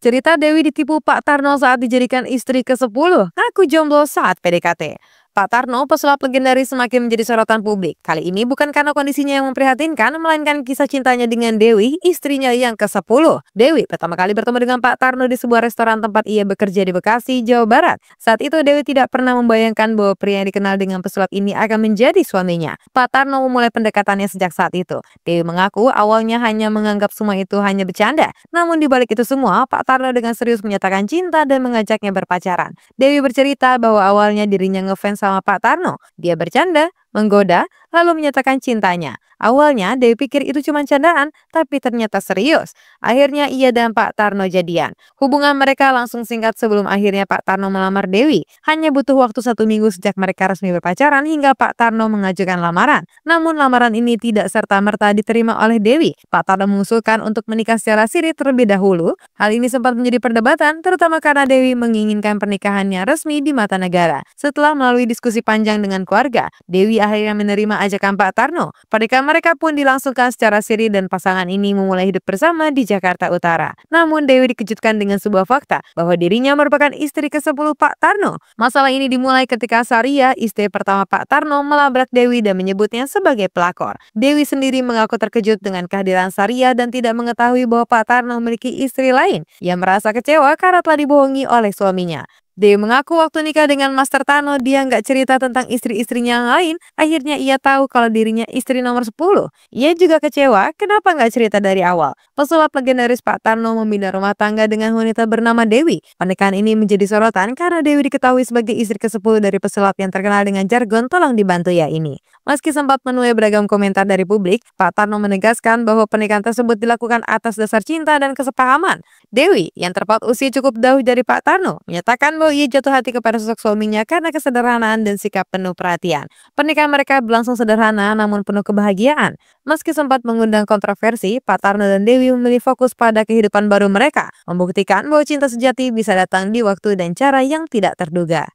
Cerita Dewi ditipu Pak Tarno saat dijadikan istri ke-10, ngaku jomblo saat PDKT. Pak Tarno, pesulap legendaris semakin menjadi sorotan publik. Kali ini bukan karena kondisinya yang memprihatinkan, melainkan kisah cintanya dengan Dewi, istrinya yang ke-10. Dewi pertama kali bertemu dengan Pak Tarno di sebuah restoran tempat ia bekerja di Bekasi, Jawa Barat. Saat itu Dewi tidak pernah membayangkan bahwa pria yang dikenal dengan pesulap ini akan menjadi suaminya. Pak Tarno memulai pendekatannya sejak saat itu. Dewi mengaku awalnya hanya menganggap semua itu hanya bercanda. Namun di balik itu semua, Pak Tarno dengan serius menyatakan cinta dan mengajaknya berpacaran. Dewi bercerita bahwa awalnya dirinya ngefans sama Pak Tarno. Dia bercanda, menggoda, lalu menyatakan cintanya. Awalnya Dewi pikir itu cuma candaan, tapi ternyata serius. Akhirnya ia dan Pak Tarno jadian. Hubungan mereka langsung singkat sebelum akhirnya Pak Tarno melamar Dewi. Hanya butuh waktu 1 minggu sejak mereka resmi berpacaran hingga Pak Tarno mengajukan lamaran. Namun lamaran ini tidak serta-merta diterima oleh Dewi. Pak Tarno mengusulkan untuk menikah secara siri terlebih dahulu. Hal ini sempat menjadi perdebatan, terutama karena Dewi menginginkan pernikahannya resmi di mata negara. Setelah melalui diskusi panjang dengan keluarga, Dewi akhirnya menerima ajakan Pak Tarno. Pernikahan mereka pun dilangsungkan secara siri dan pasangan ini memulai hidup bersama di Jakarta Utara. Namun Dewi dikejutkan dengan sebuah fakta bahwa dirinya merupakan istri ke-10 Pak Tarno. Masalah ini dimulai ketika Saria, istri pertama Pak Tarno, melabrak Dewi dan menyebutnya sebagai pelakor. Dewi sendiri mengaku terkejut dengan kehadiran Saria dan tidak mengetahui bahwa Pak Tarno memiliki istri lain. Ia merasa kecewa karena telah dibohongi oleh suaminya. Dewi mengaku waktu nikah dengan Master Tarno dia nggak cerita tentang istri-istrinya yang lain. Akhirnya ia tahu kalau dirinya istri nomor 10. Ia juga kecewa kenapa nggak cerita dari awal. Pesulap legendaris Pak Tarno memindah rumah tangga dengan wanita bernama Dewi. Pernikahan ini menjadi sorotan karena Dewi diketahui sebagai istri ke-10 dari pesulap yang terkenal dengan jargon tolong dibantu ya ini. Meski sempat menuai beragam komentar dari publik, Pak Tarno menegaskan bahwa pernikahan tersebut dilakukan atas dasar cinta dan kesepahaman. Dewi, yang terpaut usia cukup jauh dari Pak Tarno, menyatakan bahwa ia jatuh hati kepada sosok suaminya karena kesederhanaan dan sikap penuh perhatian. Pernikahan mereka berlangsung sederhana namun penuh kebahagiaan. Meski sempat mengundang kontroversi, Pak Tarno dan Dewi memilih fokus pada kehidupan baru mereka, membuktikan bahwa cinta sejati bisa datang di waktu dan cara yang tidak terduga.